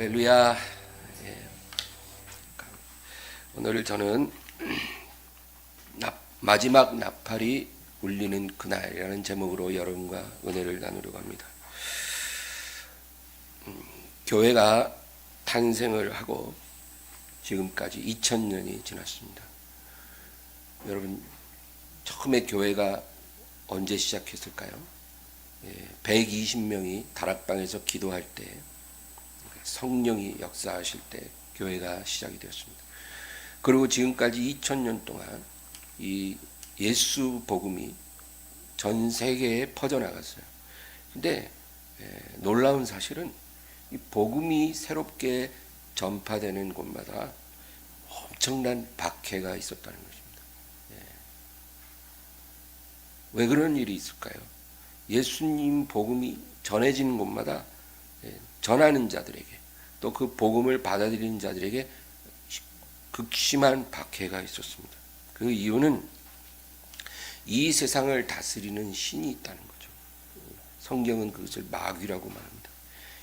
할렐루야. 예. 오늘 저는 마지막 나팔이 울리는 그날이라는 제목으로 여러분과 은혜를 나누려고 합니다. 교회가 탄생을 하고 지금까지 2000년이 지났습니다. 여러분, 처음에 교회가 언제 시작했을까요? 120명이 다락방에서 기도할 때, 성령이 역사하실 때 교회가 시작이 되었습니다. 그리고 지금까지 2000년 동안 이 예수 복음이 전 세계에 퍼져나갔어요. 근데 놀라운 사실은 이 복음이 새롭게 전파되는 곳마다 엄청난 박해가 있었다는 것입니다. 왜 그런 일이 있을까요? 예수님 복음이 전해지는 곳마다 전하는 자들에게 또 그 복음을 받아들이는 자들에게 극심한 박해가 있었습니다. 그 이유는 이 세상을 다스리는 신이 있다는 거죠. 성경은 그것을 마귀라고 말합니다.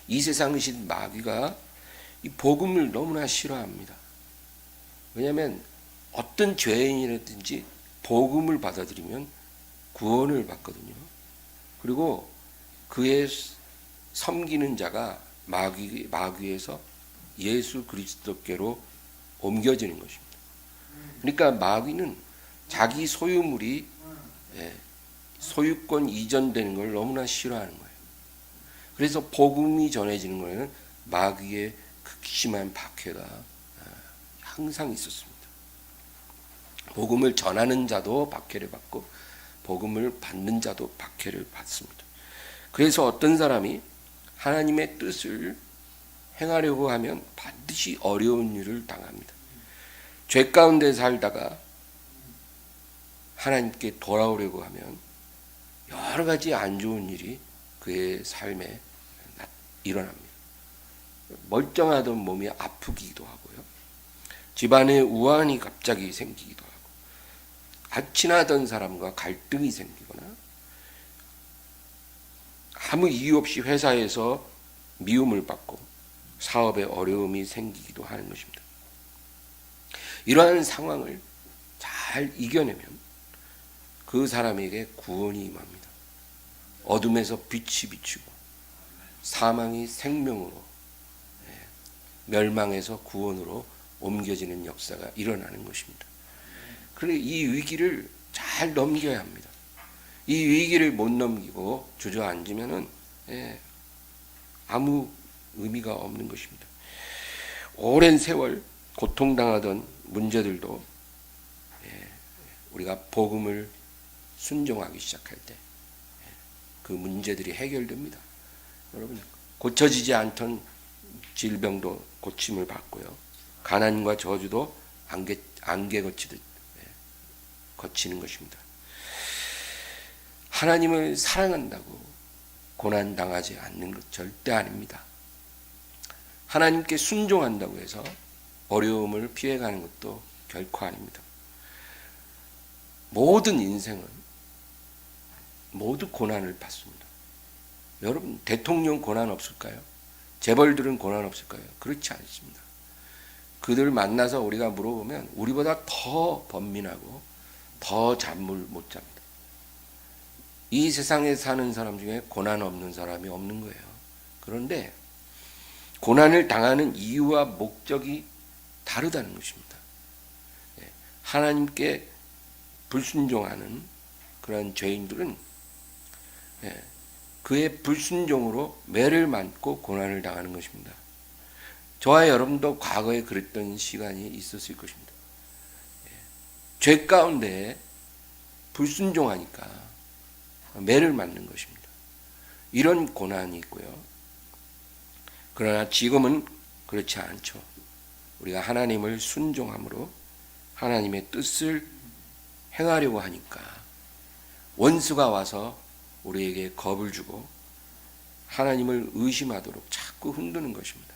이 세상의 신 마귀가 이 복음을 너무나 싫어합니다. 왜냐하면 어떤 죄인이라든지 복음을 받아들이면 구원을 받거든요. 그리고 그의 섬기는 자가 마귀에서 예수 그리스도께로 옮겨지는 것입니다. 그러니까 마귀는 자기 소유물이 소유권 이전되는 걸 너무나 싫어하는 거예요. 그래서 복음이 전해지는 거에는 마귀의 극심한 박해가 항상 있었습니다. 복음을 전하는 자도 박해를 받고 복음을 받는 자도 박해를 받습니다. 그래서 어떤 사람이 하나님의 뜻을 행하려고 하면 반드시 어려운 일을 당합니다. 죄 가운데 살다가 하나님께 돌아오려고 하면 여러 가지 안 좋은 일이 그의 삶에 일어납니다. 멀쩡하던 몸이 아프기도 하고요. 집안에 우환이 갑자기 생기기도 하고, 친하던 사람과 갈등이 생기거나, 아무 이유 없이 회사에서 미움을 받고 사업에 어려움이 생기기도 하는 것입니다. 이러한 상황을 잘 이겨내면 그 사람에게 구원이 임합니다. 어둠에서 빛이 비추고 사망이 생명으로, 멸망에서 구원으로 옮겨지는 역사가 일어나는 것입니다. 그런데 이 위기를 잘 넘겨야 합니다. 이 위기를 못 넘기고 주저앉으면은 아무 의미가 없는 것입니다. 오랜 세월 고통당하던 문제들도 우리가 복음을 순종하기 시작할 때 그 문제들이 해결됩니다. 여러분, 고쳐지지 않던 질병도 고침을 받고요. 가난과 저주도 안개 거치듯 거치는 것입니다. 하나님을 사랑한다고 고난당하지 않는 것 절대 아닙니다. 하나님께 순종한다고 해서 어려움을 피해가는 것도 결코 아닙니다. 모든 인생은 모두 고난을 받습니다. 여러분, 대통령 고난 없을까요? 재벌들은 고난 없을까요? 그렇지 않습니다. 그들 만나서 우리가 물어보면 우리보다 더 번민하고 더 잠을 못 잡니다. 이 세상에 사는 사람 중에 고난 없는 사람이 없는 거예요. 그런데 고난을 당하는 이유와 목적이 다르다는 것입니다. 하나님께 불순종하는 그런 죄인들은 그의 불순종으로 매를 맞고 고난을 당하는 것입니다. 저와 여러분도 과거에 그랬던 시간이 있었을 것입니다. 죄 가운데 불순종하니까 매를 맞는 것입니다. 이런 고난이 있고요. 그러나 지금은 그렇지 않죠. 우리가 하나님을 순종함으로 하나님의 뜻을 행하려고 하니까 원수가 와서 우리에게 겁을 주고 하나님을 의심하도록 자꾸 흔드는 것입니다.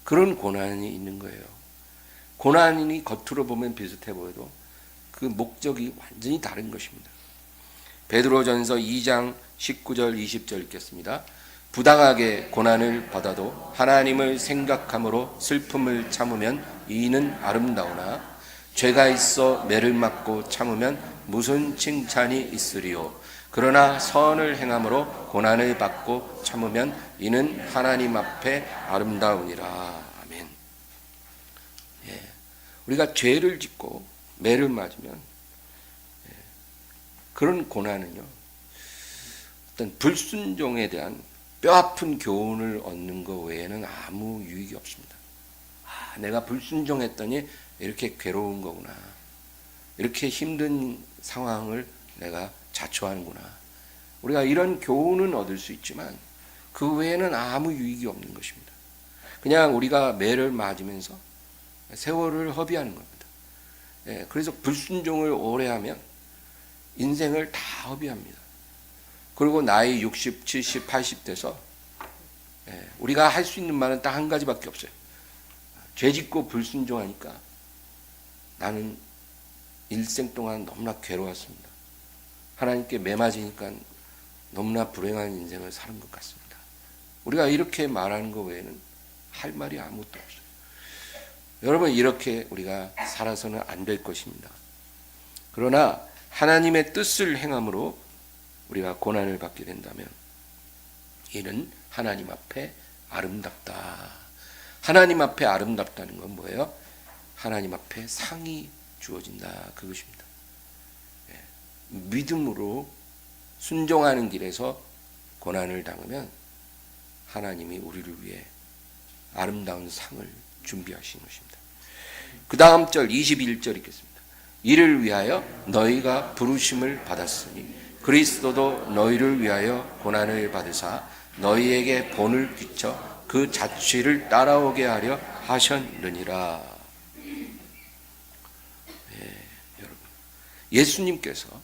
그런 고난이 있는 거예요. 고난이 겉으로 보면 비슷해 보여도 그 목적이 완전히 다른 것입니다. 베드로전서 2장 19절 20절 읽겠습니다. 부당하게 고난을 받아도 하나님을 생각함으로 슬픔을 참으면 이는 아름다우나 죄가 있어 매를 맞고 참으면 무슨 칭찬이 있으리요. 그러나 선을 행함으로 고난을 받고 참으면 이는 하나님 앞에 아름다우니라. 아멘. 우리가 죄를 짓고 매를 맞으면 그런 고난은요, 어떤 불순종에 대한 뼈아픈 교훈을 얻는 것 외에는 아무 유익이 없습니다. 내가 불순종했더니 이렇게 괴로운 거구나. 이렇게 힘든 상황을 내가 자초하는구나. 우리가 이런 교훈은 얻을 수 있지만 그 외에는 아무 유익이 없는 것입니다. 그냥 우리가 매를 맞으면서 세월을 허비하는 겁니다. 그래서 불순종을 오래 하면 인생을 다 허비합니다. 그리고 나이 60, 70, 80 돼서 우리가 할 수 있는 말은 딱 한 가지밖에 없어요. 죄짓고 불순종하니까 나는 일생 동안 너무나 괴로웠습니다. 하나님께 매맞으니까 너무나 불행한 인생을 사는 것 같습니다. 우리가 이렇게 말하는 것 외에는 할 말이 아무것도 없어요. 여러분, 이렇게 우리가 살아서는 안 될 것입니다. 그러나 하나님의 뜻을 행함으로 우리가 고난을 받게 된다면 이는 하나님 앞에 아름답다. 하나님 앞에 아름답다는 건 뭐예요? 하나님 앞에 상이 주어진다. 그것입니다. 믿음으로 순종하는 길에서 고난을 당하면 하나님이 우리를 위해 아름다운 상을 준비하신 것입니다. 그 다음 절 21절 읽겠습니다. 이를 위하여 너희가 부르심을 받았으니 그리스도도 너희를 위하여 고난을 받으사 너희에게 본을 끼쳐 그 자취를 따라오게 하려 하셨느니라. 여러분, 예수님께서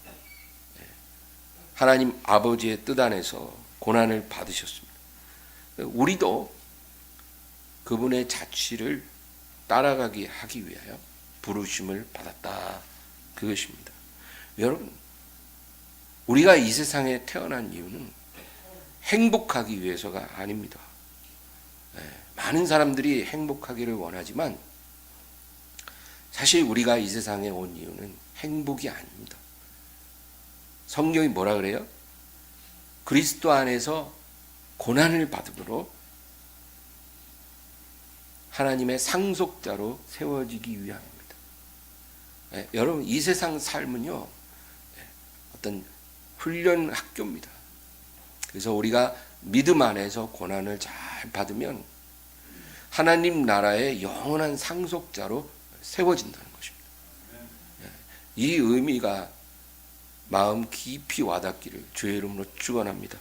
하나님 아버지의 뜻 안에서 고난을 받으셨습니다. 우리도 그분의 자취를 따라가게 하기 위하여 부르심을 받았다. 그것입니다. 여러분, 우리가 이 세상에 태어난 이유는 행복하기 위해서가 아닙니다. 많은 사람들이 행복하기를 원하지만 사실 우리가 이 세상에 온 이유는 행복이 아닙니다. 성경이 뭐라 그래요? 그리스도 안에서 고난을 받음으로 하나님의 상속자로 세워지기 위함입니다. 여러분, 이 세상 삶은요, 어떤 훈련 학교입니다. 그래서 우리가 믿음 안에서 고난을 잘 받으면 하나님 나라의 영원한 상속자로 세워진다는 것입니다. 이 의미가 마음 깊이 와닿기를 주의 이름으로 축원합니다.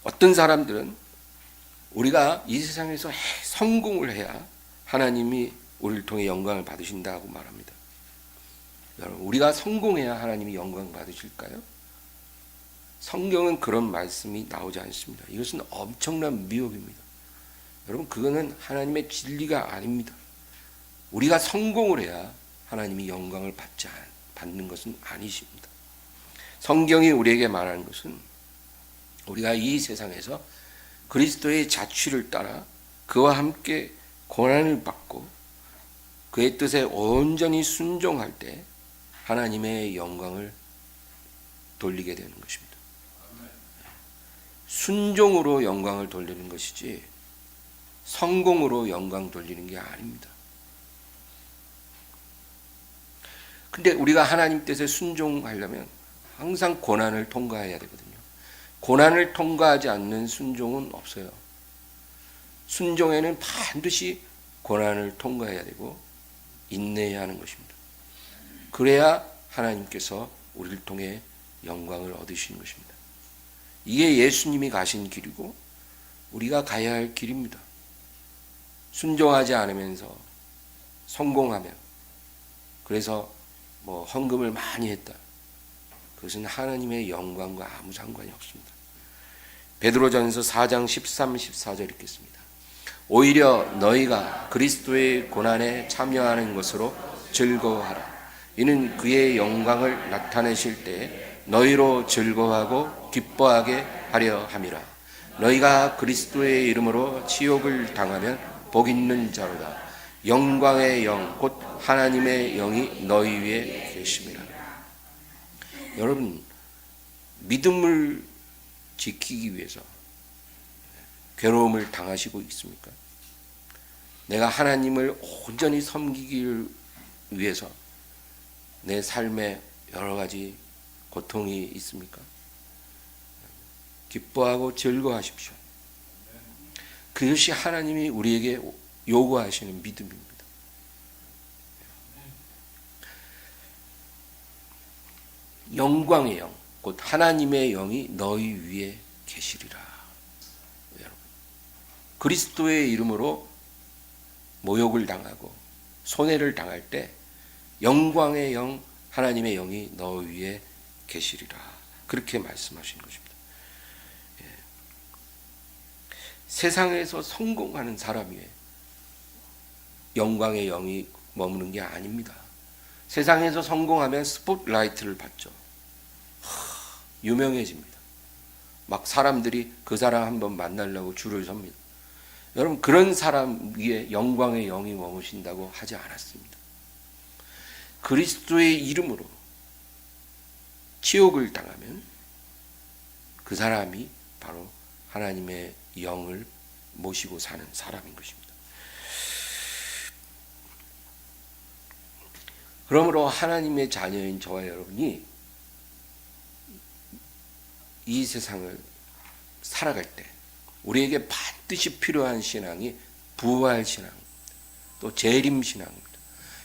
어떤 사람들은 우리가 이 세상에서 성공을 해야 하나님이 우리를 통해 영광을 받으신다고 말합니다. 여러분, 우리가 성공해야 하나님이 영광 받으실까요? 성경은 그런 말씀이 나오지 않습니다. 이것은 엄청난 미혹입니다. 여러분, 그거는 하나님의 진리가 아닙니다. 우리가 성공을 해야 하나님이 영광을 받는 것은 아니십니다. 성경이 우리에게 말하는 것은 우리가 이 세상에서 그리스도의 자취를 따라 그와 함께 고난을 받고 그의 뜻에 온전히 순종할 때 하나님의 영광을 돌리게 되는 것입니다. 순종으로 영광을 돌리는 것이지 성공으로 영광 돌리는 게 아닙니다. 근데 우리가 하나님 뜻에 순종하려면 항상 고난을 통과해야 되거든요. 고난을 통과하지 않는 순종은 없어요. 순종에는 반드시 고난을 통과해야 되고 인내해야 하는 것입니다. 그래야 하나님께서 우리를 통해 영광을 얻으시는 것입니다. 이게 예수님이 가신 길이고 우리가 가야 할 길입니다. 순종하지 않으면서 성공하며 그래서 헌금을 많이 했다. 그것은 하나님의 영광과 아무 상관이 없습니다. 베드로전서 4장 13, 14절 읽겠습니다. 오히려 너희가 그리스도의 고난에 참여하는 것으로 즐거워하라. 이는 그의 영광을 나타내실 때 너희로 즐거워하고 기뻐하게 하려 함이라. 너희가 그리스도의 이름으로 치욕을 당하면 복 있는 자로다. 영광의 영 곧 하나님의 영이 너희 위에 계심이라. 여러분, 믿음을 지키기 위해서 괴로움을 당하시고 있습니까? 내가 하나님을 온전히 섬기기 위해서 내 삶에 여러 가지 고통이 있습니까? 기뻐하고 즐거워하십시오. 그것이 하나님이 우리에게 요구하시는 믿음입니다. 영광의 영, 곧 하나님의 영이 너희 위에 계시리라. 여러분, 그리스도의 이름으로 모욕을 당하고 손해를 당할 때 영광의 영, 하나님의 영이 너희 위에 계시리라. 그렇게 말씀하신 것입니다. 세상에서 성공하는 사람 위에 영광의 영이 머무는 게 아닙니다. 세상에서 성공하면 스포트라이트를 받죠. 유명해집니다. 막 사람들이 그 사람 한번 만나려고 줄을 섭니다. 여러분, 그런 사람 위에 영광의 영이 머무신다고 하지 않았습니다. 그리스도의 이름으로 치욕을 당하면 그 사람이 바로 하나님의 영을 모시고 사는 사람인 것입니다. 그러므로 하나님의 자녀인 저와 여러분이 이 세상을 살아갈 때 우리에게 반드시 필요한 신앙이 부활 신앙, 또 재림 신앙입니다.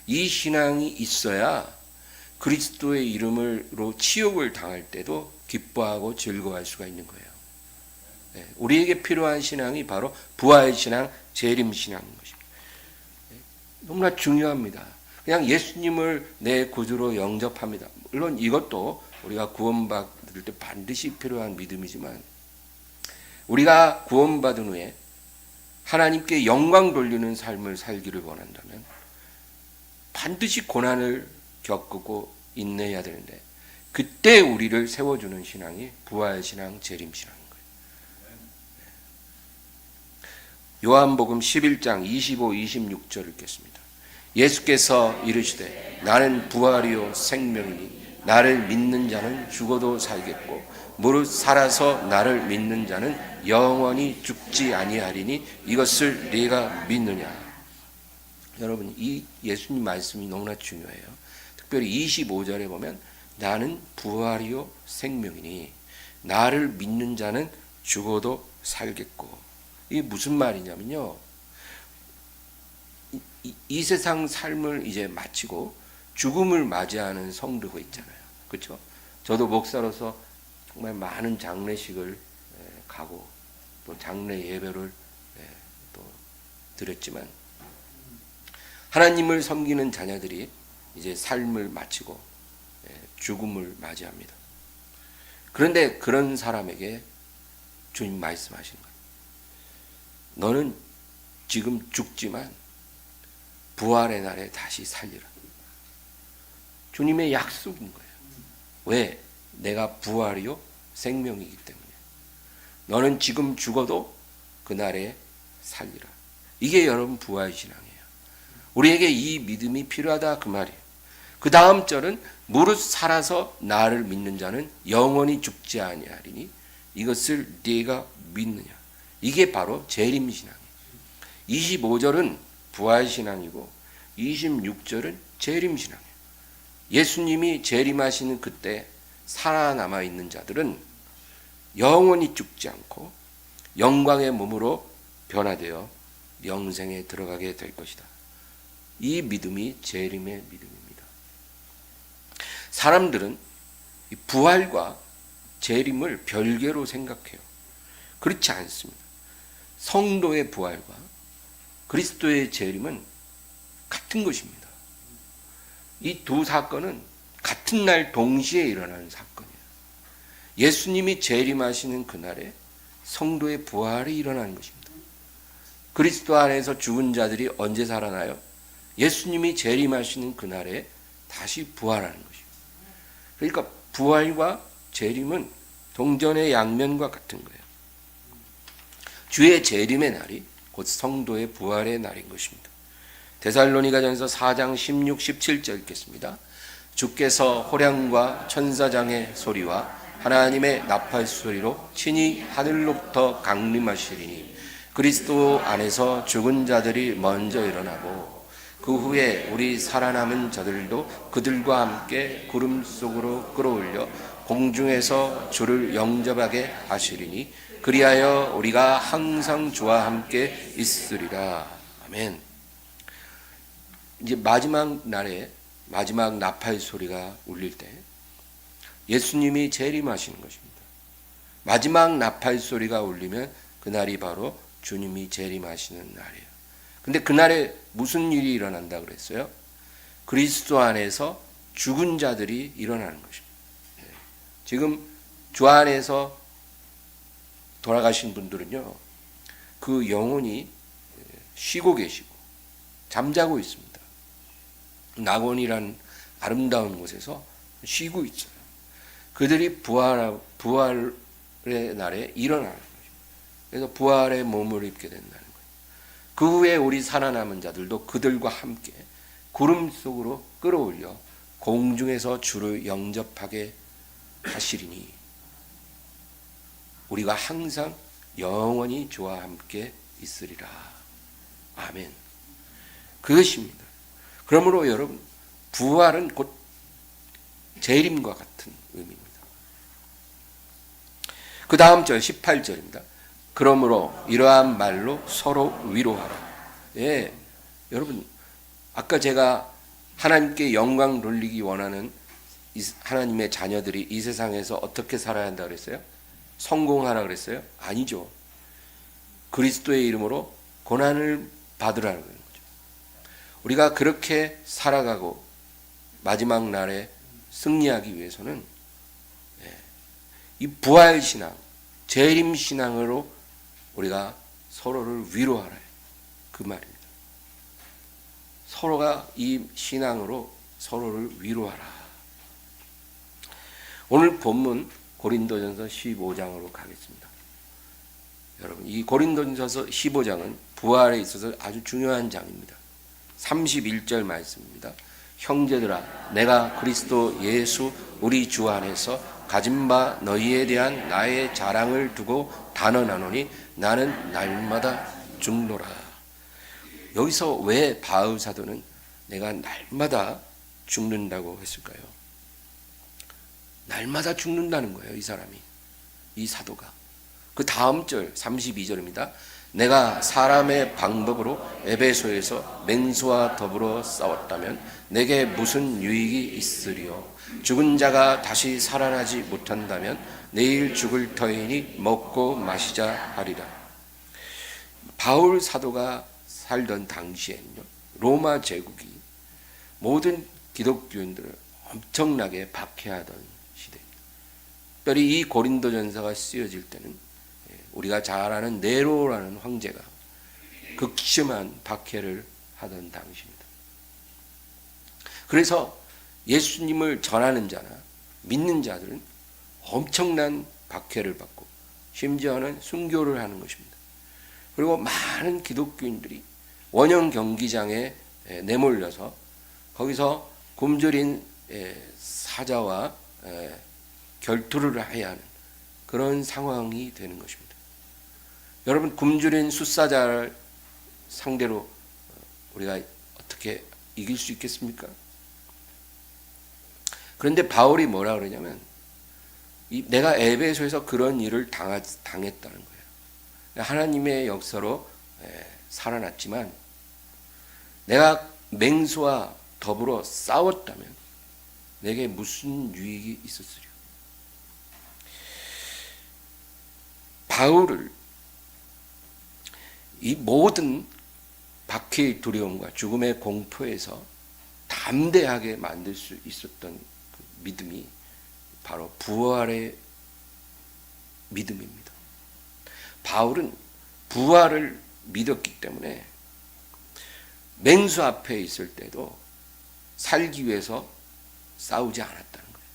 이 신앙이 있어야 그리스도의 이름으로 치욕을 당할 때도 기뻐하고 즐거워할 수가 있는 거예요. 네, 우리에게 필요한 신앙이 바로 부활 신앙, 재림 신앙인 것입니다. 네, 너무나 중요합니다. 그냥 예수님을 내 구주로 영접합니다. 물론 이것도 우리가 구원받을 때 반드시 필요한 믿음이지만, 우리가 구원받은 후에 하나님께 영광 돌리는 삶을 살기를 원한다면 반드시 고난을 겪고 인내해야 되는데, 그때 우리를 세워주는 신앙이 부활신앙, 재림신앙인 거예요. 요한복음 11장 25, 26절 읽겠습니다. 예수께서 이르시되 나는 부활이요 생명이니 나를 믿는 자는 죽어도 살겠고 무릇 살아서 나를 믿는 자는 영원히 죽지 아니하리니 이것을 네가 믿느냐. 여러분, 이 예수님 말씀이 너무나 중요해요. 특별히 25절에 보면 나는 부활이요 생명이니 나를 믿는 자는 죽어도 살겠고, 이게 무슨 말이냐면요, 이 세상 삶을 이제 마치고 죽음을 맞이하는 성도가 있잖아요. 그렇죠? 저도 목사로서 정말 많은 장례식을 가고 또 장례 예배를 또 드렸지만, 하나님을 섬기는 자녀들이 이제 삶을 마치고 죽음을 맞이합니다. 그런데 그런 사람에게 주님 말씀하시는 거예요. 너는 지금 죽지만 부활의 날에 다시 살리라. 주님의 약속인 거예요. 왜? 내가 부활이요 생명이기 때문에. 너는 지금 죽어도 그날에 살리라. 이게 여러분 부활신앙이에요. 우리에게 이 믿음이 필요하다 그 말이에요. 그 다음 절은 무릇 살아서 나를 믿는 자는 영원히 죽지 아니하리니 이것을 네가 믿느냐. 이게 바로 재림신앙이에요. 25절은 부활신앙이고 26절은 재림신앙이에요. 예수님이 재림하시는 그때 살아남아 있는 자들은 영원히 죽지 않고 영광의 몸으로 변화되어 영생에 들어가게 될 것이다. 이 믿음이 재림의 믿음입니다. 사람들은 부활과 재림을 별개로 생각해요. 그렇지 않습니다. 성도의 부활과 그리스도의 재림은 같은 것입니다. 이 두 사건은 같은 날 동시에 일어나는 사건이에요. 예수님이 재림하시는 그날에 성도의 부활이 일어나는 것입니다. 그리스도 안에서 죽은 자들이 언제 살아나요? 예수님이 재림하시는 그날에 다시 부활하는 것입니다. 그러니까 부활과 재림은 동전의 양면과 같은 거예요. 주의 재림의 날이 곧 성도의 부활의 날인 것입니다. 데살로니가전서 4장 16, 17절 읽겠습니다. 주께서 호량과 천사장의 소리와 하나님의 나팔 소리로 친히 하늘로부터 강림하시리니 그리스도 안에서 죽은 자들이 먼저 일어나고 그 후에 우리 살아남은 자들도 그들과 함께 구름 속으로 끌어올려 공중에서 주를 영접하게 하시리니 그리하여 우리가 항상 주와 함께 있으리라. 아멘. 이제 마지막 날에 마지막 나팔 소리가 울릴 때 예수님이 재림하시는 것입니다. 마지막 나팔 소리가 울리면 그날이 바로 주님이 재림하시는 날이에요. 근데 그날에 무슨 일이 일어난다 그랬어요? 그리스도 안에서 죽은 자들이 일어나는 것입니다. 지금 주 안에서 돌아가신 분들은요, 그 영혼이 쉬고 계시고 잠자고 있습니다. 낙원이란 아름다운 곳에서 쉬고 있어요. 그들이 부활의 날에 일어나는 거죠. 그래서 부활의 몸을 입게 된다는 거예요. 그 후에 우리 살아남은 자들도 그들과 함께 구름 속으로 끌어올려 공중에서 주를 영접하게 하시리니 우리가 항상 영원히 주와 함께 있으리라. 아멘. 그것입니다. 그러므로 여러분, 부활은 곧 재림과 같은 의미입니다. 그 다음 절 18절입니다. 그러므로 이러한 말로 서로 위로하라. 예, 여러분, 아까 제가 하나님께 영광 돌리기 원하는 하나님의 자녀들이 이 세상에서 어떻게 살아야 한다 그랬어요? 성공하라 그랬어요? 아니죠. 그리스도의 이름으로 고난을 받으라는 거죠. 우리가 그렇게 살아가고 마지막 날에 승리하기 위해서는 이 부활신앙, 재림신앙으로 우리가 서로를 위로하라. 그 말입니다. 서로가 이 신앙으로 서로를 위로하라. 오늘 본문 고린도전서 15장으로 가겠습니다. 여러분, 이 고린도전서 15장은 부활에 있어서 아주 중요한 장입니다. 31절 말씀입니다. 형제들아, 내가 그리스도 예수 우리 주 안에서 가진 바 너희에 대한 나의 자랑을 두고 단언하노니 나는 날마다 죽노라. 여기서 왜 바울 사도는 내가 날마다 죽는다고 했을까요? 날마다 죽는다는 거예요, 이 사람이, 이 사도가. 그 다음 절 32절입니다. 내가 사람의 방법으로 에베소에서 맹수와 더불어 싸웠다면 내게 무슨 유익이 있으리요? 죽은 자가 다시 살아나지 못한다면 내일 죽을 터이니 먹고 마시자 하리라. 바울 사도가 살던 당시에는요, 로마 제국이 모든 기독교인들을 엄청나게 박해하던 시대입니다. 특별히 이 고린도전서가 쓰여질 때는 우리가 잘 아는 네로라는 황제가 극심한 박해를 하던 당시입니다. 그래서 예수님을 전하는 자나 믿는 자들은 엄청난 박해를 받고 심지어는 순교를 하는 것입니다. 그리고 많은 기독교인들이 원형 경기장에 내몰려서 거기서 굶주린 사자와 결투를 해야 하는 그런 상황이 되는 것입니다. 여러분, 굶주린 숫사자를 상대로 우리가 어떻게 이길 수 있겠습니까? 그런데 바울이 뭐라 그러냐면 내가 에베소에서 그런 일을 당했다는 거예요. 하나님의 역사로 살아났지만 내가 맹수와 더불어 싸웠다면 내게 무슨 유익이 있었으리요? 바울을 이 모든 박해의 두려움과 죽음의 공포에서 담대하게 만들 수 있었던 그 믿음이 바로 부활의 믿음입니다. 바울은 부활을 믿었기 때문에 맹수 앞에 있을 때도 살기 위해서 싸우지 않았다는 거예요.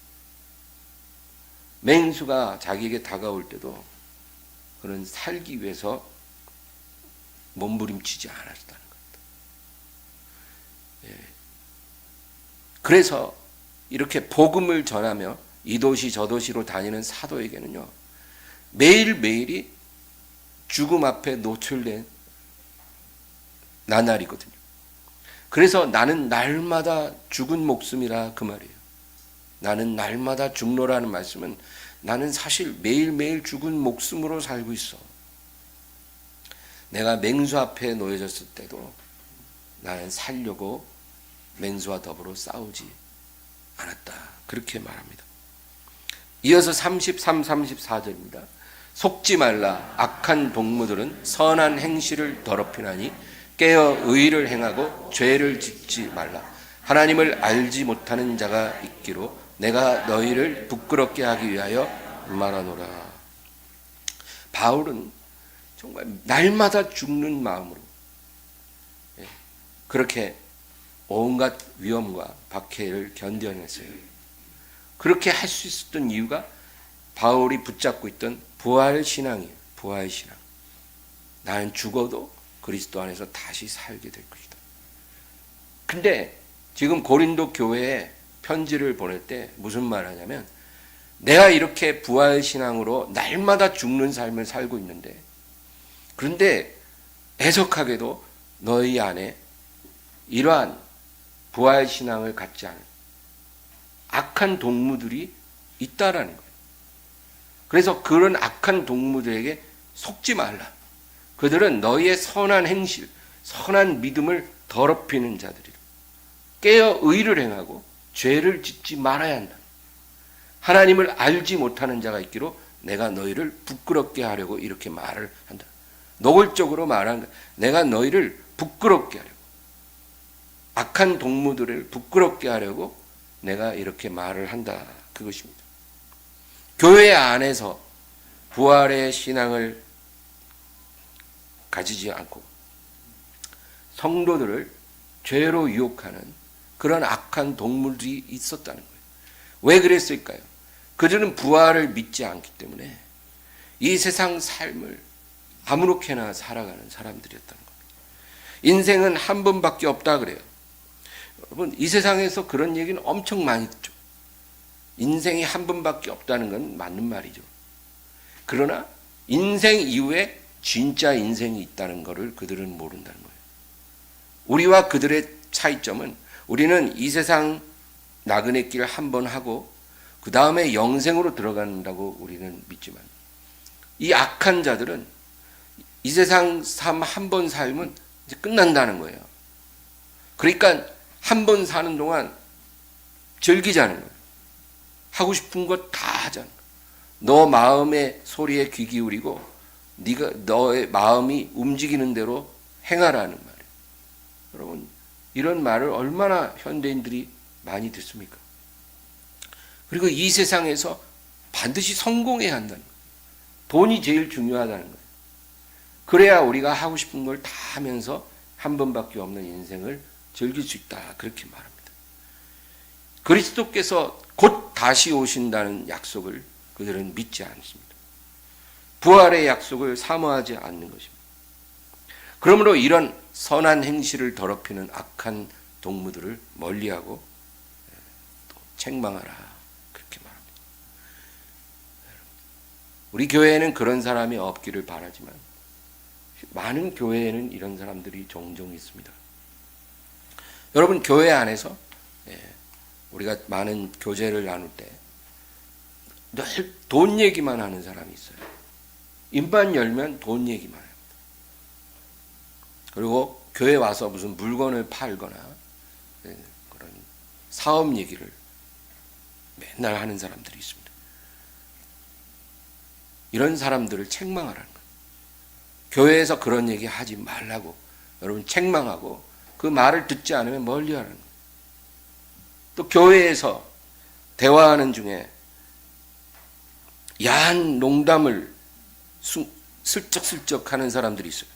맹수가 자기에게 다가올 때도 그는 살기 위해서 몸부림치지 않았다는 겁니다. 예. 그래서 이렇게 복음을 전하며 이 도시 저 도시로 다니는 사도에게는요, 매일매일이 죽음 앞에 노출된 나날이거든요. 그래서 나는 날마다 죽은 목숨이라 그 말이에요. 나는 날마다 죽노라는 말씀은 나는 사실 매일매일 죽은 목숨으로 살고 있어. 내가 맹수 앞에 놓여졌을 때도 나는 살려고 맹수와 더불어 싸우지 않았다. 그렇게 말합니다. 이어서 33, 34절입니다. 속지 말라. 악한 동무들은 선한 행실을 더럽히나니 깨어 의를 행하고 죄를 짓지 말라. 하나님을 알지 못하는 자가 있기로 내가 너희를 부끄럽게 하기 위하여 말하노라. 바울은 정말 날마다 죽는 마음으로 그렇게 온갖 위험과 박해를 견뎌냈어요. 그렇게 할 수 있었던 이유가 바울이 붙잡고 있던 부활 신앙이에요. 부활 신앙. 나는 죽어도 그리스도 안에서 다시 살게 될 것이다. 근데 지금 고린도 교회에 편지를 보낼 때 무슨 말 하냐면, 내가 이렇게 부활 신앙으로 날마다 죽는 삶을 살고 있는데, 그런데 애석하게도 너희 안에 이러한 부활 신앙을 갖지 않은 악한 동무들이 있다라는 거예요. 그래서 그런 악한 동무들에게 속지 말라. 그들은 너희의 선한 행실, 선한 믿음을 더럽히는 자들이라. 깨어 의를 행하고 죄를 짓지 말아야 한다. 하나님을 알지 못하는 자가 있기로 내가 너희를 부끄럽게 하려고 이렇게 말을 한다. 노골적으로 말한 거야. 내가 너희를 부끄럽게 하려고, 악한 동무들을 부끄럽게 하려고 내가 이렇게 말을 한다. 그것입니다. 교회 안에서 부활의 신앙을 가지지 않고 성도들을 죄로 유혹하는 그런 악한 동물들이 있었다는 거예요. 왜 그랬을까요? 그들은 부활을 믿지 않기 때문에 이 세상 삶을 아무렇게나 살아가는 사람들이었다는 겁니다. 인생은 한 번밖에 없다 그래요. 여러분, 이 세상에서 그런 얘기는 엄청 많이 듣죠. 인생이 한 번밖에 없다는 건 맞는 말이죠. 그러나 인생 이후에 진짜 인생이 있다는 것을 그들은 모른다는 거예요. 우리와 그들의 차이점은, 우리는 이 세상 나그네 길 한 번 하고 그 다음에 영생으로 들어간다고 우리는 믿지만, 이 악한 자들은 이 세상 삶 한 번 살면 이제 끝난다는 거예요. 그러니까 한 번 사는 동안 즐기자는 거예요. 하고 싶은 것 다 하자는 거예요. 너 마음의 소리에 귀 기울이고 네가 너의 마음이 움직이는 대로 행하라는 말이에요. 여러분, 이런 말을 얼마나 현대인들이 많이 듣습니까? 그리고 이 세상에서 반드시 성공해야 한다는 거예요. 돈이 제일 중요하다는 거예요. 그래야 우리가 하고 싶은 걸 다 하면서 한 번밖에 없는 인생을 즐길 수 있다. 그렇게 말합니다. 그리스도께서 곧 다시 오신다는 약속을 그들은 믿지 않습니다. 부활의 약속을 사모하지 않는 것입니다. 그러므로 이런 선한 행실을 더럽히는 악한 동무들을 멀리하고 또 책망하라. 그렇게 말합니다. 우리 교회에는 그런 사람이 없기를 바라지만 많은 교회에는 이런 사람들이 종종 있습니다. 여러분, 교회 안에서 우리가 많은 교제를 나눌 때 늘 돈 얘기만 하는 사람이 있어요. 입만 열면 돈 얘기만 합니다. 그리고 교회 와서 무슨 물건을 팔거나 그런 사업 얘기를 맨날 하는 사람들이 있습니다. 이런 사람들을 책망하라는 거예요. 교회에서 그런 얘기 하지 말라고 여러분 책망하고, 그 말을 듣지 않으면 멀리하라는 거예요. 또 교회에서 대화하는 중에 야한 농담을 슬쩍슬쩍 하는 사람들이 있어요.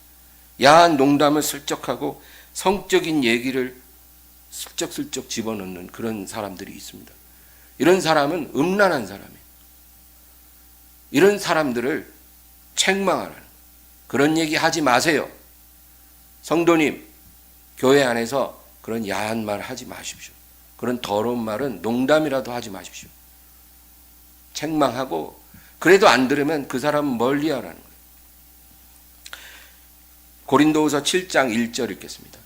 야한 농담을 슬쩍하고 성적인 얘기를 슬쩍슬쩍 집어넣는 그런 사람들이 있습니다. 이런 사람은 음란한 사람이에요. 이런 사람들을 책망하라는, 그런 얘기 하지 마세요. 성도님, 교회 안에서 그런 야한 말 하지 마십시오. 그런 더러운 말은 농담이라도 하지 마십시오. 책망하고, 그래도 안 들으면 그 사람은 멀리 하라는 거예요. 고린도후서 7장 1절 읽겠습니다.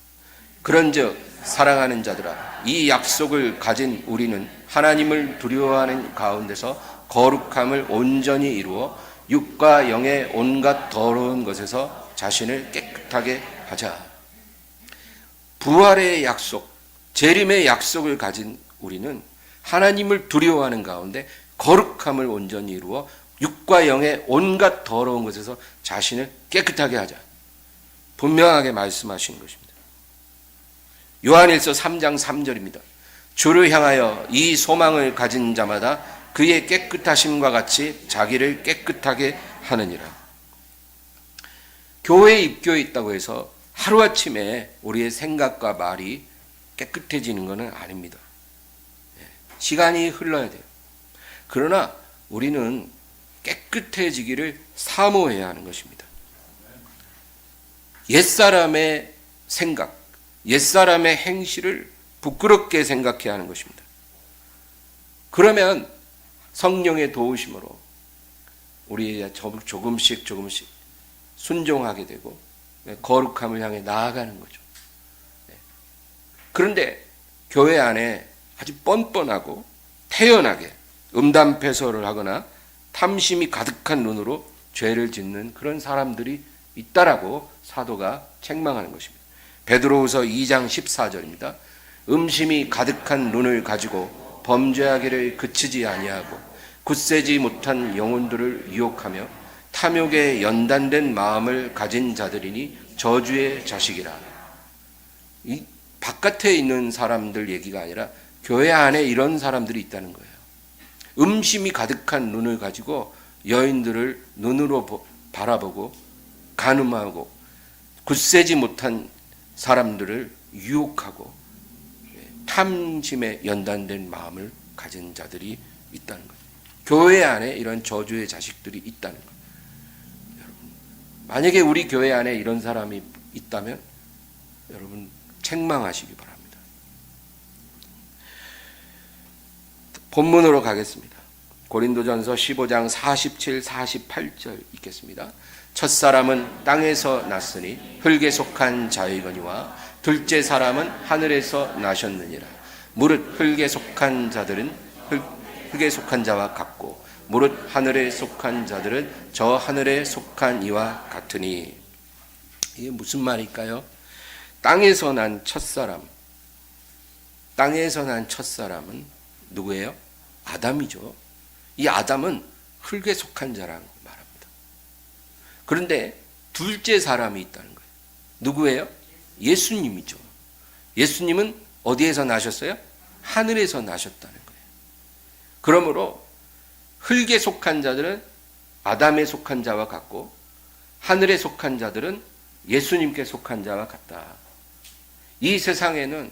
그런즉 사랑하는 자들아, 이 약속을 가진 우리는 하나님을 두려워하는 가운데서 거룩함을 온전히 이루어 육과 영의 온갖 더러운 것에서 자신을 깨끗하게 하자. 부활의 약속, 재림의 약속을 가진 우리는 하나님을 두려워하는 가운데 거룩함을 온전히 이루어 육과 영의 온갖 더러운 것에서 자신을 깨끗하게 하자. 분명하게 말씀하신 것입니다. 요한일서 3장 3절입니다. 주를 향하여 이 소망을 가진 자마다 그의 깨끗하심과 같이 자기를 깨끗하게 하느니라. 교회에 입교해 있다고 해서 하루아침에 우리의 생각과 말이 깨끗해지는 것은 아닙니다. 시간이 흘러야 돼요. 그러나 우리는 깨끗해지기를 사모해야 하는 것입니다. 옛사람의 생각, 옛사람의 행실을 부끄럽게 생각해야 하는 것입니다. 그러면 성령의 도우심으로 우리 조금씩 순종하게 되고 거룩함을 향해 나아가는 거죠. 그런데 교회 안에 아주 뻔뻔하고 태연하게 음담패설을 하거나 탐심이 가득한 눈으로 죄를 짓는 그런 사람들이 있다라고 사도가 책망하는 것입니다. 베드로후서 2장 14절입니다. 음심이 가득한 눈을 가지고 범죄하기를 그치지 아니하고 굳세지 못한 영혼들을 유혹하며 탐욕에 연단된 마음을 가진 자들이니 저주의 자식이라. 이 바깥에 있는 사람들 얘기가 아니라 교회 안에 이런 사람들이 있다는 거예요. 음심이 가득한 눈을 가지고 여인들을 눈으로 바라보고 간음하고 굳세지 못한 사람들을 유혹하고 탐심에 연단된 마음을 가진 자들이 있다는 거예요. 교회 안에 이런 저주의 자식들이 있다는 거예요. 여러분, 만약에 우리 교회 안에 이런 사람이 있다면 여러분 책망하시기 바랍니다. 본문으로 가겠습니다. 고린도전서 15장 47, 48절 읽겠습니다. 첫사람은 땅에서 났으니 흙에 속한 자이거니와 둘째 사람은 하늘에서 나셨느니라. 무릇 흙에 속한 자들은 흙에 속한 자와 같고 무릇 하늘에 속한 자들은 저 하늘에 속한 이와 같으니. 이게 무슨 말일까요? 땅에서 난 첫사람, 땅에서 난 첫사람은 누구예요? 아담이죠. 이 아담은 흙에 속한 자라고 말합니다. 그런데 둘째 사람이 있다는 거예요. 누구예요? 예수님이죠. 예수님은 어디에서 나셨어요? 하늘에서 나셨다는 거예요. 그러므로 흙에 속한 자들은 아담에 속한 자와 같고 하늘에 속한 자들은 예수님께 속한 자와 같다. 이 세상에는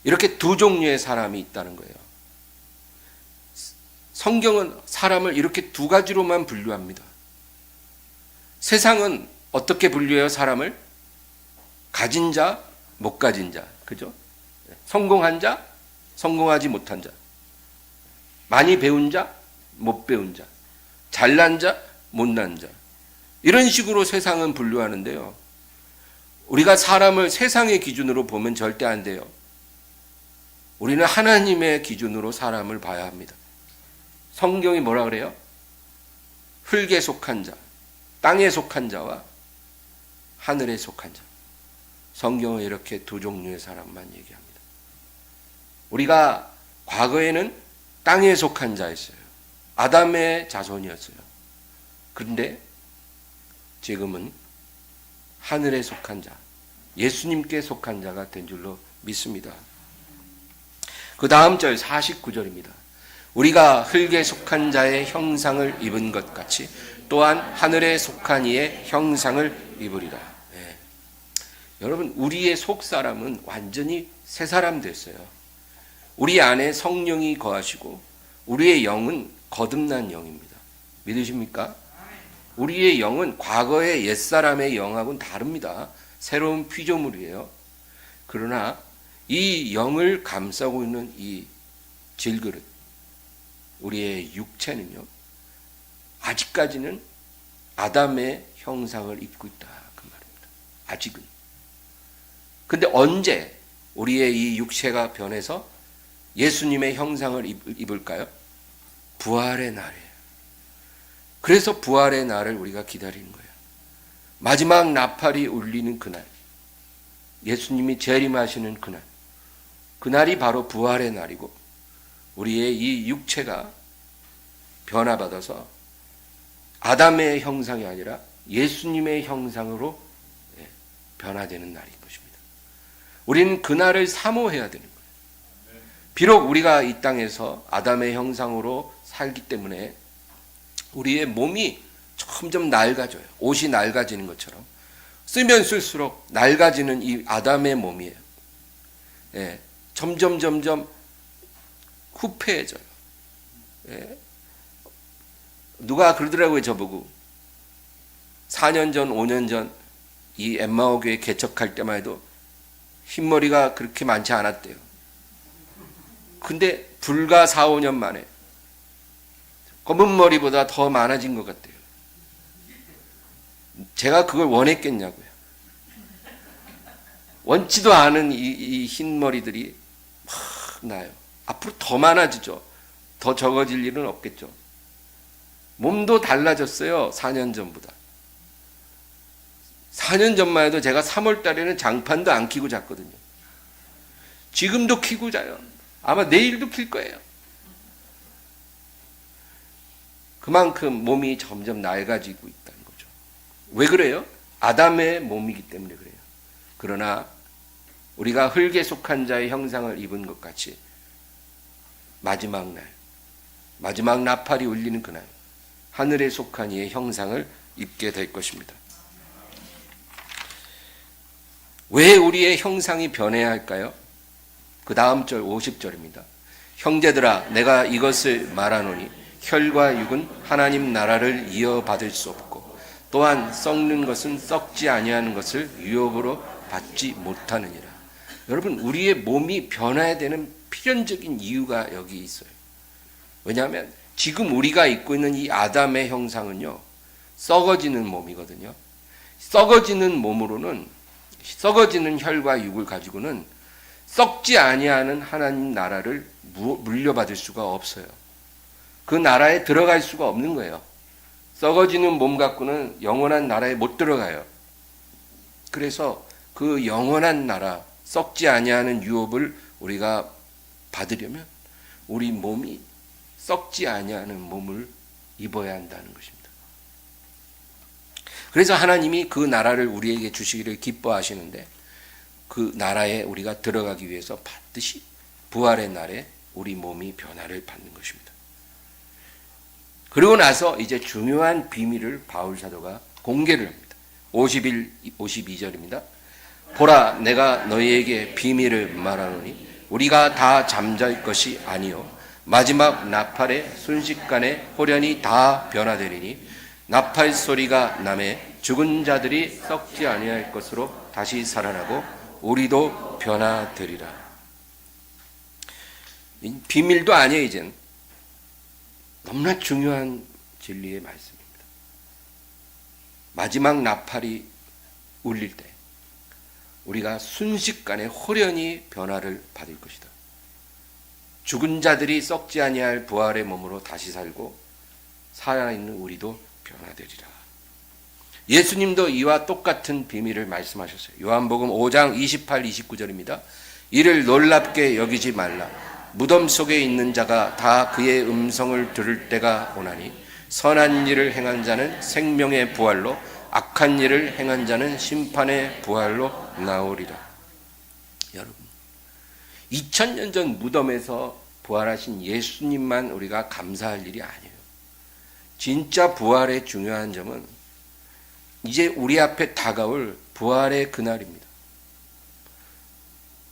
이렇게 두 종류의 사람이 있다는 거예요. 성경은 사람을 이렇게 두 가지로만 분류합니다. 세상은 어떻게 분류해요? 사람을 가진 자, 못 가진 자, 그죠? 성공한 자, 성공하지 못한 자, 많이 배운 자, 못 배운 자, 잘난 자, 못난 자, 이런 식으로 세상은 분류하는데요. 우리가 사람을 세상의 기준으로 보면 절대 안 돼요. 우리는 하나님의 기준으로 사람을 봐야 합니다. 성경이 뭐라 그래요? 흙에 속한 자, 땅에 속한 자와 하늘에 속한 자. 성경은 이렇게 두 종류의 사람만 얘기합니다. 우리가 과거에는 땅에 속한 자였어요. 아담의 자손이었어요. 그런데 지금은 하늘에 속한 자, 예수님께 속한 자가 된 줄로 믿습니다. 그 다음 절 49절입니다. 우리가 흙에 속한 자의 형상을 입은 것 같이 또한 하늘에 속한 이의 형상을 입으리라. 네. 여러분, 우리의 속사람은 완전히 새 사람 됐어요. 우리 안에 성령이 거하시고 우리의 영은 거듭난 영입니다. 믿으십니까? 우리의 영은 과거의 옛사람의 영하고는 다릅니다. 새로운 피조물이에요. 그러나 이 영을 감싸고 있는 이 질그릇, 우리의 육체는요, 아직까지는 아담의 형상을 입고 있다. 그 말입니다. 아직은. 근데 언제 우리의 이 육체가 변해서 예수님의 형상을 입을까요? 부활의 날이에요. 그래서 부활의 날을 우리가 기다리는 거예요. 마지막 나팔이 울리는 그날, 예수님이 재림하시는 그날, 그날이 바로 부활의 날이고 우리의 이 육체가 변화받아서 아담의 형상이 아니라 예수님의 형상으로 변화되는 날인 것입니다. 우리는 그날을 사모해야 되는 거예요. 비록 우리가 이 땅에서 아담의 형상으로 살기 때문에 우리의 몸이 점점 낡아져요. 옷이 낡아지는 것처럼 쓰면 쓸수록 낡아지는 이 아담의 몸이에요. 점점 후패해져요. 누가 그러더라고요, 저보고. 4년 전, 5년 전 이 엠마오 교회 개척할 때만 해도 흰머리가 그렇게 많지 않았대요. 근데 불과 4, 5년 만에 검은 머리보다 더 많아진 것 같아요. 제가 그걸 원했겠냐고요. 원치도 않은 이 흰머리들이 막 나요. 앞으로 더 많아지죠. 더 적어질 일은 없겠죠. 몸도 달라졌어요. 4년 전보다. 4년 전만 해도 제가 3월 달에는 장판도 안 끼고 잤거든요. 지금도 끼고 자요. 아마 내일도 낄 거예요. 그만큼 몸이 점점 낡아지고 있다는 거죠. 왜 그래요? 아담의 몸이기 때문에 그래요. 그러나 우리가 흙에 속한 자의 형상을 입은 것 같이 마지막 날, 마지막 나팔이 울리는 그날 하늘에 속한 이의 형상을 입게 될 것입니다. 왜 우리의 형상이 변해야 할까요? 그 다음 절 50절입니다. 형제들아 내가 이것을 말하노니 혈과 육은 하나님 나라를 이어받을 수 없고 또한 썩는 것은 썩지 아니하는 것을 유업으로 받지 못하느니라. 여러분 우리의 몸이 변화해야 되는 필연적인 이유가 여기 있어요. 왜냐하면 지금 우리가 입고 있는 이 아담의 형상은요 썩어지는 몸이거든요. 썩어지는 몸으로는 썩어지는 혈과 육을 가지고는 썩지 아니하는 하나님 나라를 물려받을 수가 없어요. 그 나라에 들어갈 수가 없는 거예요. 썩어지는 몸 갖고는 영원한 나라에 못 들어가요. 그래서 그 영원한 나라, 썩지 아니하는 유업을 우리가 받으려면 우리 몸이 썩지 아니하는 몸을 입어야 한다는 것입니다. 그래서 하나님이 그 나라를 우리에게 주시기를 기뻐하시는데 그 나라에 우리가 들어가기 위해서 반드시 부활의 날에 우리 몸이 변화를 받는 것입니다. 그리고 나서 이제 중요한 비밀을 바울 사도가 공개를 합니다. 52절입니다. 보라 내가 너희에게 비밀을 말하노니 우리가 다 잠잘 것이 아니요 마지막 나팔의 순식간에 호련히 다 변화되리니 나팔 소리가 나매 죽은 자들이 썩지 아니할 것으로 다시 살아나고 우리도 변화되리라. 비밀도 아니에요. 이젠 너무나 중요한 진리의 말씀입니다. 마지막 나팔이 울릴 때 우리가 순식간에 호련히 변화를 받을 것이다. 죽은 자들이 썩지 아니할 부활의 몸으로 다시 살고 살아있는 우리도 변화되리라. 예수님도 이와 똑같은 비밀을 말씀하셨어요. 요한복음 5장 28, 29절입니다. 이를 놀랍게 여기지 말라. 무덤 속에 있는 자가 다 그의 음성을 들을 때가 오나니 선한 일을 행한 자는 생명의 부활로 악한 일을 행한 자는 심판의 부활로 나오리라. 여러분 2000년 전 무덤에서 부활하신 예수님만 우리가 감사할 일이 아니에요. 진짜 부활의 중요한 점은 이제 우리 앞에 다가올 부활의 그날입니다.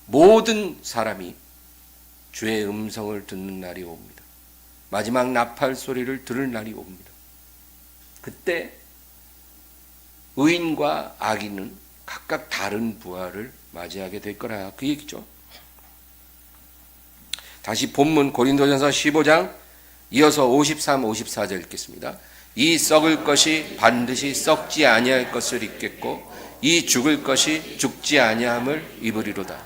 모든 사람이 주의 음성을 듣는 날이 옵니다. 마지막 나팔 소리를 들을 날이 옵니다. 그때 의인과 악인은 각각 다른 부활을 맞이하게 될 거라 그 얘기죠. 다시 본문 고린도전서 15장 이어서 53, 54절 읽겠습니다. 이 썩을 것이 반드시 썩지 아니할 것을 입겠고 이 죽을 것이 죽지 아니함을 입으리로다.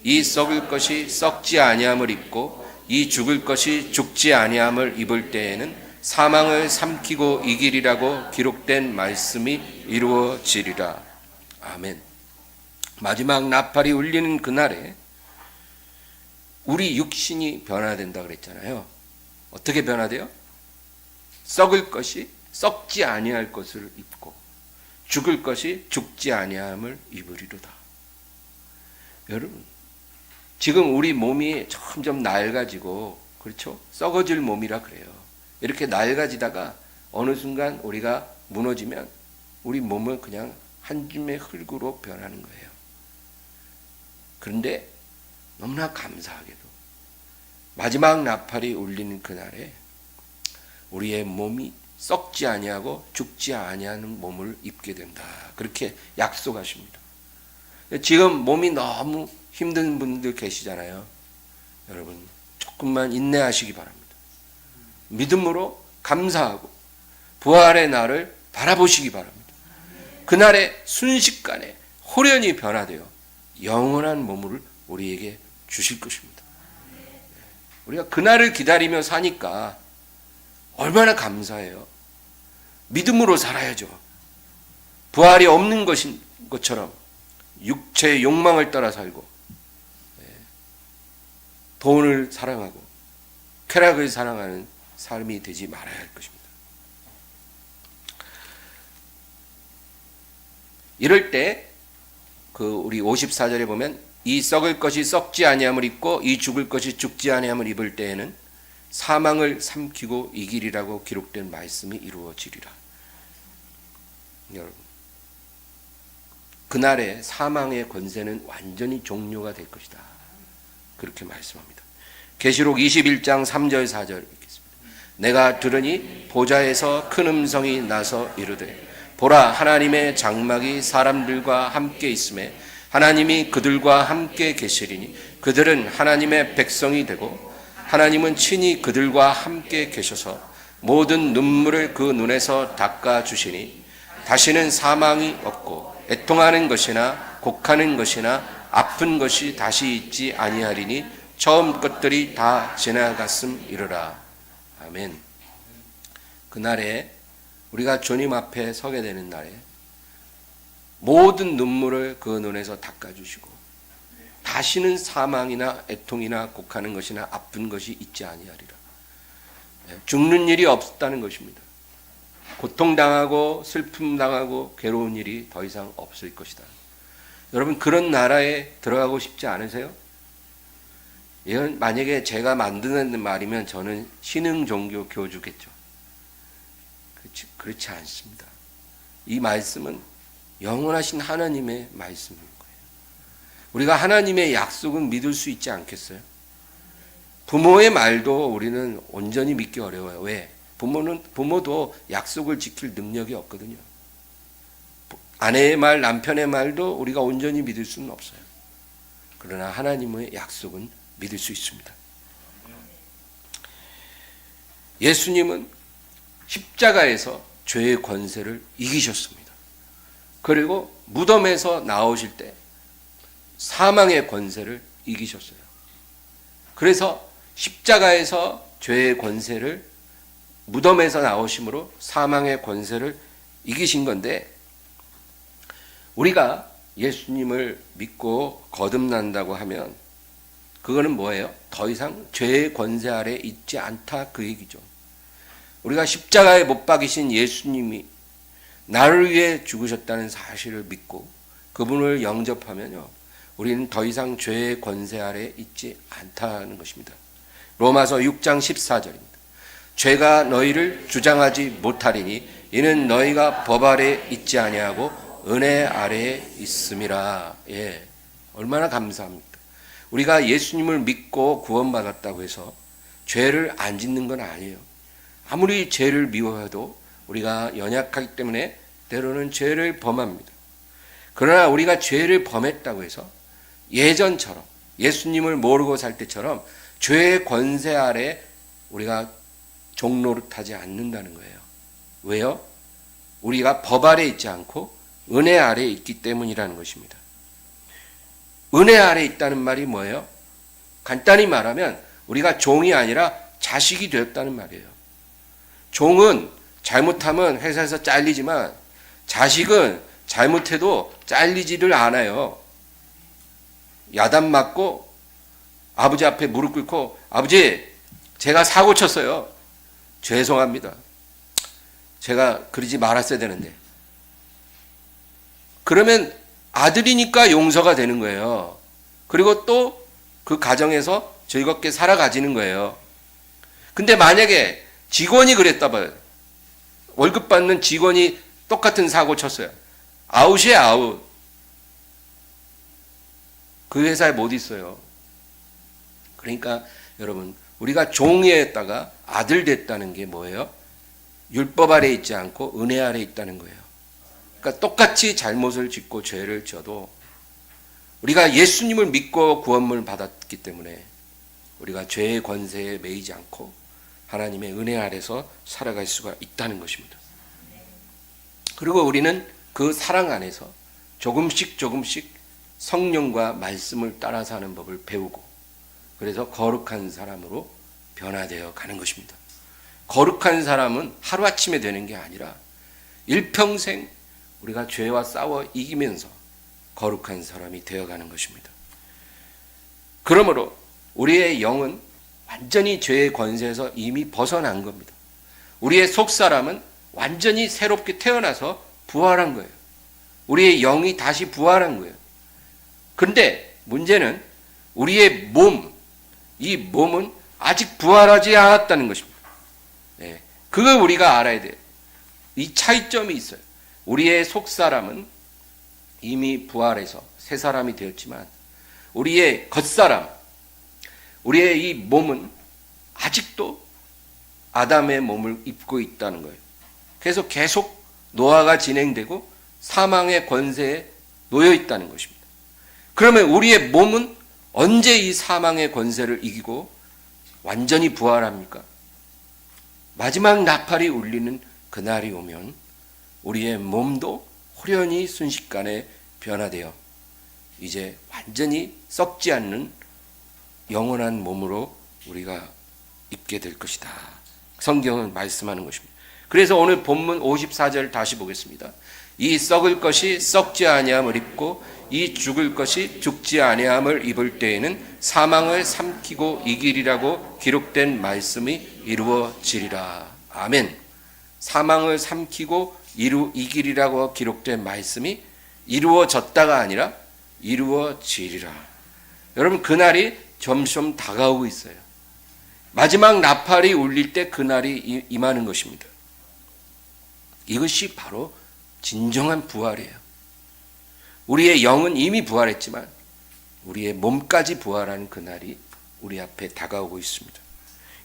이 썩을 것이 썩지 아니함을 입고 이 죽을 것이 죽지 아니함을 입을 때에는 사망을 삼키고 이기리라고 기록된 말씀이 이루어지리라. 아멘. 마지막 나팔이 울리는 그날에 우리 육신이 변화된다 그랬잖아요. 어떻게 변화돼요? 썩을 것이 썩지 아니할 것을 입고 죽을 것이 죽지 아니함을 입으리로다. 여러분, 지금 우리 몸이 점점 낡아지고, 그렇죠? 썩어질 몸이라 그래요. 이렇게 낡아지다가 어느 순간 우리가 무너지면 우리 몸은 그냥 한 줌의 흙으로 변하는 거예요. 그런데 너무나 감사하게도 마지막 나팔이 울리는 그날에 우리의 몸이 썩지 아니하고 죽지 아니하는 몸을 입게 된다. 그렇게 약속하십니다. 지금 몸이 너무 힘든 분들 계시잖아요. 여러분 조금만 인내하시기 바랍니다. 믿음으로 감사하고 부활의 날을 바라보시기 바랍니다. 그날의 순식간에 호련히 변화되어 영원한 몸을 우리에게 주실 것입니다. 우리가 그날을 기다리며 사니까 얼마나 감사해요. 믿음으로 살아야죠. 부활이 없는 것인 것처럼 육체의 욕망을 따라 살고 돈을 사랑하고 쾌락을 사랑하는 삶이 되지 말아야 할 것입니다. 이럴 때 우리 54절에 보면 이 썩을 것이 썩지 아니함을 입고 이 죽을 것이 죽지 아니함을 입을 때에는 사망을 삼키고 이기리라고 기록된 말씀이 이루어지리라. 여러분, 그날에 사망의 권세는 완전히 종료가 될 것이다. 그렇게 말씀합니다. 계시록 21장 3절 4절 읽겠습니다. 내가 들으니 보좌에서 큰 음성이 나서 이르되 보라, 하나님의 장막이 사람들과 함께 있음에 하나님이 그들과 함께 계시리니 그들은 하나님의 백성이 되고 하나님은 친히 그들과 함께 계셔서 모든 눈물을 그 눈에서 닦아주시니 다시는 사망이 없고 애통하는 것이나 곡하는 것이나 아픈 것이 다시 있지 아니하리니 처음 것들이 다 지나갔음이로라. 아멘. 그날에 우리가 주님 앞에 서게 되는 날에 모든 눈물을 그 눈에서 닦아주시고 다시는 사망이나 애통이나 곡하는 것이나 아픈 것이 있지 아니하리라. 죽는 일이 없다는 것입니다. 고통당하고 슬픔당하고 괴로운 일이 더 이상 없을 것이다. 여러분, 그런 나라에 들어가고 싶지 않으세요? 이건 만약에 제가 만드는 말이면 저는 신흥 종교 교주겠죠. 그렇지 않습니다. 이 말씀은 영원하신 하나님의 말씀인 거예요. 우리가 하나님의 약속은 믿을 수 있지 않겠어요? 부모의 말도 우리는 온전히 믿기 어려워요. 왜? 부모도 약속을 지킬 능력이 없거든요. 아내의 말, 남편의 말도 우리가 온전히 믿을 수는 없어요. 그러나 하나님의 약속은 믿을 수 있습니다. 예수님은 십자가에서 죄의 권세를 이기셨습니다. 그리고 무덤에서 나오실 때 사망의 권세를 이기셨어요. 그래서 십자가에서 죄의 권세를 무덤에서 나오심으로 사망의 권세를 이기신 건데, 우리가 예수님을 믿고 거듭난다고 하면 그거는 뭐예요? 더 이상 죄의 권세 아래 있지 않다, 그 얘기죠. 우리가 십자가에 못 박이신 예수님이 나를 위해 죽으셨다는 사실을 믿고 그분을 영접하면요, 우리는 더 이상 죄의 권세 아래 있지 않다는 것입니다. 로마서 6장 14절입니다. 죄가 너희를 주장하지 못하리니 이는 너희가 법 아래 있지 아니하고 은혜 아래에 있음이라. 얼마나 감사합니까? 우리가 예수님을 믿고 구원받았다고 해서 죄를 안 짓는 건 아니에요. 아무리 죄를 미워해도 우리가 연약하기 때문에 때로는 죄를 범합니다. 그러나 우리가 죄를 범했다고 해서 예전처럼 예수님을 모르고 살 때처럼 죄의 권세 아래 우리가 종노릇하지 않는다는 거예요. 왜요? 우리가 법 아래 있지 않고 은혜 아래 있기 때문이라는 것입니다. 은혜 아래 있다는 말이 뭐예요? 간단히 말하면 우리가 종이 아니라 자식이 되었다는 말이에요. 종은 잘못하면 회사에서 잘리지만 자식은 잘못해도 잘리지를 않아요. 야단 맞고 아버지 앞에 무릎 꿇고 아버지 제가 사고 쳤어요. 죄송합니다. 제가 그러지 말았어야 되는데. 그러면 아들이니까 용서가 되는 거예요. 그리고 또 그 가정에서 즐겁게 살아가지는 거예요. 근데 만약에 직원이 그랬다 봐요. 월급 받는 직원이 똑같은 사고 쳤어요. 아웃이에요, 아웃. 그 회사에 못 있어요. 그러니까 여러분, 우리가 종이었다가 아들 됐다는 게 뭐예요? 율법 아래 있지 않고 은혜 아래 있다는 거예요. 그러니까 똑같이 잘못을 짓고 죄를 져도 우리가 예수님을 믿고 구원을 받았기 때문에 우리가 죄의 권세에 매이지 않고 하나님의 은혜 아래서 살아갈 수가 있다는 것입니다. 그리고 우리는 그 사랑 안에서 조금씩 성령과 말씀을 따라 사는 법을 배우고 그래서 거룩한 사람으로 변화되어 가는 것입니다. 거룩한 사람은 하루아침에 되는 게 아니라 일평생 우리가 죄와 싸워 이기면서 거룩한 사람이 되어가는 것입니다. 그러므로 우리의 영은 완전히 죄의 권세에서 이미 벗어난 겁니다. 우리의 속사람은 완전히 새롭게 태어나서 부활한 거예요. 우리의 영이 다시 부활한 거예요. 그런데 문제는 우리의 몸, 이 몸은 아직 부활하지 않았다는 것입니다. 네, 그걸 우리가 알아야 돼요. 이 차이점이 있어요. 우리의 속사람은 이미 부활해서 새 사람이 되었지만 우리의 겉사람, 우리의 이 몸은 아직도 아담의 몸을 입고 있다는 거예요. 그래서 계속 노화가 진행되고 사망의 권세에 놓여 있다는 것입니다. 그러면 우리의 몸은 언제 이 사망의 권세를 이기고 완전히 부활합니까? 마지막 나팔이 울리는 그날이 오면 우리의 몸도 호련히 순식간에 변화되어 이제 완전히 썩지 않는 영원한 몸으로 우리가 입게 될 것이다. 성경은 말씀하는 것입니다. 그래서 오늘 본문 54절 다시 보겠습니다. 이 썩을 것이 썩지 아니함을 입고 이 죽을 것이 죽지 아니함을 입을 때에는 사망을 삼키고 이기리라고 기록된 말씀이 이루어지리라. 아멘. 사망을 삼키고 이기리라고 기록된 말씀이 이루어졌다가 아니라 이루어지리라. 여러분, 그날이 점점 다가오고 있어요. 마지막 나팔이 울릴 때 그날이 임하는 것입니다. 이것이 바로 진정한 부활이에요. 우리의 영은 이미 부활했지만 우리의 몸까지 부활하는 그날이 우리 앞에 다가오고 있습니다.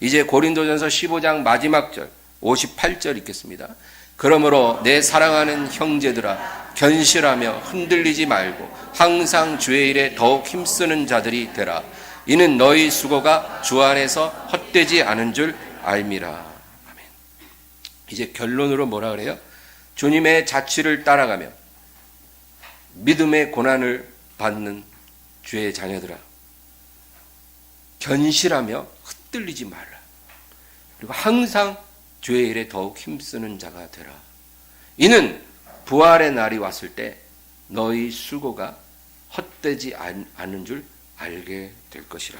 이제 고린도전서 15장 마지막 절 58절 읽겠습니다. 그러므로 내 사랑하는 형제들아 견실하며 흔들리지 말고 항상 주의 일에 더욱 힘쓰는 자들이 되라. 이는 너희 수고가 주 안에서 헛되지 않은 줄 알미라. 아멘. 이제 결론으로 뭐라 그래요? 주님의 자취를 따라가며 믿음의 고난을 받는 주의 자녀들아 견실하며 흔들리지 말라. 그리고 항상 주의 일에 더욱 힘쓰는 자가 되라. 이는 부활의 날이 왔을 때 너희 수고가 헛되지 않은 줄 알게 될 것이라.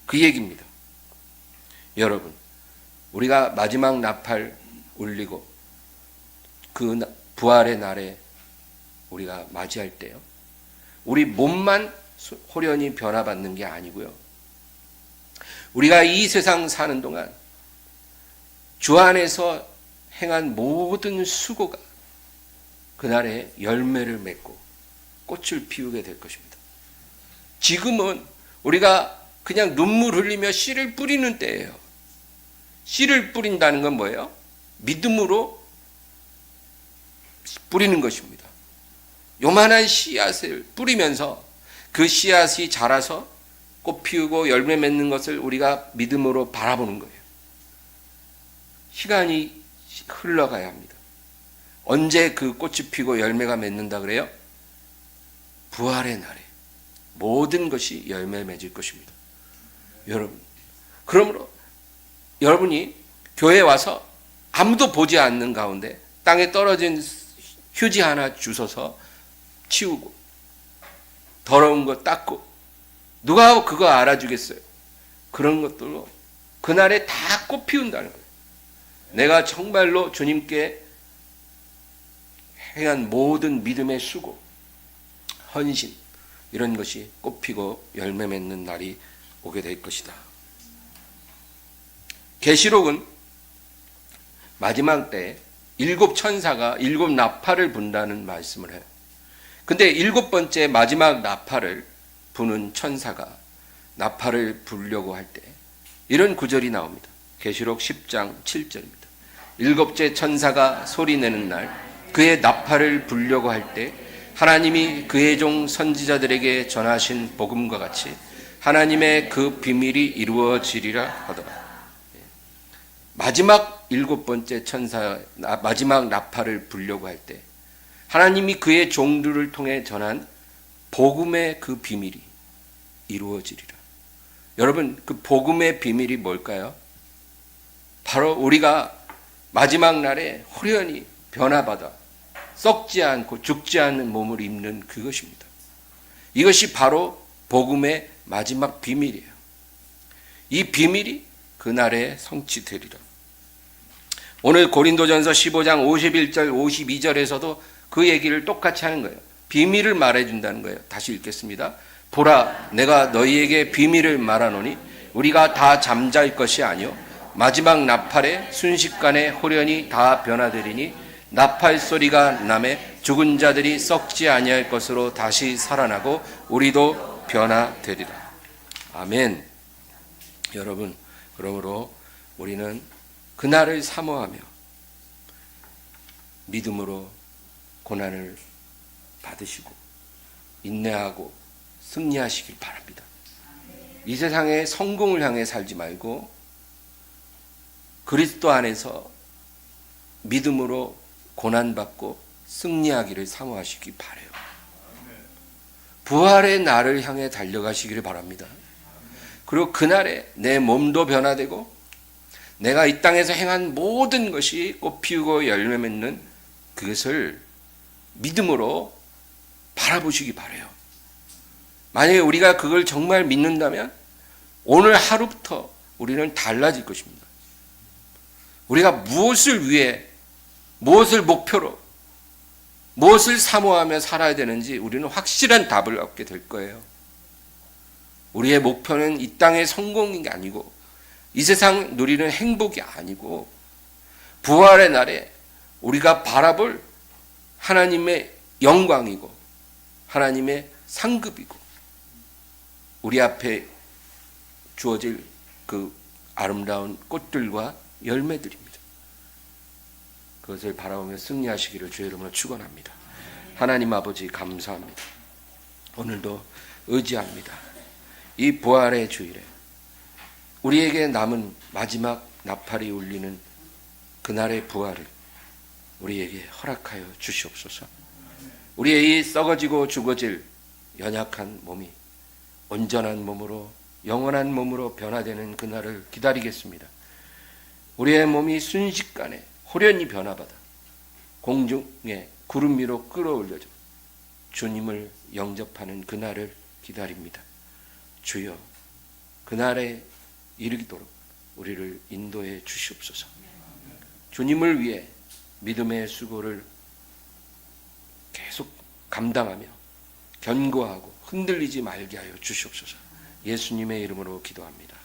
그 얘기입니다. 여러분, 우리가 마지막 나팔 울리고 그 부활의 날에 우리가 맞이할 때요, 우리 몸만 호련히 변화받는 게 아니고요, 우리가 이 세상 사는 동안 주 안에서 행한 모든 수고가 그날에 열매를 맺고 꽃을 피우게 될 것입니다. 지금은 우리가 그냥 눈물 흘리며 씨를 뿌리는 때예요. 씨를 뿌린다는 건 뭐예요? 믿음으로 뿌리는 것입니다. 요만한 씨앗을 뿌리면서 그 씨앗이 자라서 꽃 피우고 열매 맺는 것을 우리가 믿음으로 바라보는 거예요. 시간이 흘러가야 합니다. 언제 그 꽃이 피고 열매가 맺는다 그래요? 부활의 날에 모든 것이 열매 맺을 것입니다. 여러분, 그러므로 여러분이 교회에 와서 아무도 보지 않는 가운데 땅에 떨어진 휴지 하나 주워서 치우고 더러운 거 닦고 누가 그거 알아주겠어요? 그런 것들로 그날에 다 꽃 피운다는 거예요. 내가 정말로 주님께 행한 모든 믿음의 수고, 헌신 이런 것이 꽃피고 열매 맺는 날이 오게 될 것이다. 계시록은 마지막 때 7 천사가 7 나팔을 분다는 말씀을 해요. 근데 7번째 마지막 나팔을 부는 천사가 나팔을 불려고 할 때 이런 구절이 나옵니다. 계시록 10장 7절입니다. 7째 천사가 소리내는 날 그의 나팔을 불려고 할 때 하나님이 그의 종 선지자들에게 전하신 복음과 같이 하나님의 그 비밀이 이루어지리라 하더라. 마지막 7번째 천사 마지막 나팔을 불려고 할 때 하나님이 그의 종들을 통해 전한 복음의 그 비밀이 이루어지리라. 여러분, 그 복음의 비밀이 뭘까요? 바로 우리가 마지막 날에 호련히 변화받아 썩지 않고 죽지 않는 몸을 입는 그것입니다. 이것이 바로 복음의 마지막 비밀이에요. 이 비밀이 그날에 성취되리라. 오늘 고린도전서 15장 51절 52절에서도 그 얘기를 똑같이 하는 거예요. 비밀을 말해준다는 거예요. 다시 읽겠습니다. 보라, 내가 너희에게 비밀을 말하노니 우리가 다 잠잘 것이 아니요 마지막 나팔에 순식간에 호련히 다 변화되리니 나팔 소리가 나매 죽은 자들이 썩지 아니할 것으로 다시 살아나고 우리도 변화되리라. 아멘. 여러분, 그러므로 우리는 그날을 사모하며 믿음으로 고난을 받으시고 인내하고 승리하시길 바랍니다. 이 세상의 성공을 향해 살지 말고 그리스도 안에서 믿음으로 고난받고 승리하기를 사모하시기 바라요. 부활의 날을 향해 달려가시기를 바랍니다. 그리고 그날에 내 몸도 변화되고 내가 이 땅에서 행한 모든 것이 꽃 피우고 열매 맺는 그것을 믿음으로 바라보시기 바라요. 만약에 우리가 그걸 정말 믿는다면 오늘 하루부터 우리는 달라질 것입니다. 우리가 무엇을 위해, 무엇을 목표로, 무엇을 사모하며 살아야 되는지 우리는 확실한 답을 얻게 될 거예요. 우리의 목표는 이 땅의 성공이 아니고 이 세상 누리는 행복이 아니고 부활의 날에 우리가 바라볼 하나님의 영광이고 하나님의 상급이고 우리 앞에 주어질 그 아름다운 꽃들과 열매들입니다. 그것을 바라보며 승리하시기를 주의 이름으로 축원합니다. 하나님 아버지 감사합니다. 오늘도 의지합니다. 이 부활의 주일에 우리에게 남은 마지막 나팔이 울리는 그날의 부활을 우리에게 허락하여 주시옵소서. 우리의 이 썩어지고 죽어질 연약한 몸이 온전한 몸으로 영원한 몸으로 변화되는 그날을 기다리겠습니다. 우리의 몸이 순식간에 호련히 변화받아 공중에 구름 위로 끌어올려져 주님을 영접하는 그날을 기다립니다. 주여, 그날에 이르도록 우리를 인도해 주시옵소서. 주님을 위해 믿음의 수고를 계속 감당하며 견고하고 흔들리지 말게 하여 주시옵소서. 예수님의 이름으로 기도합니다.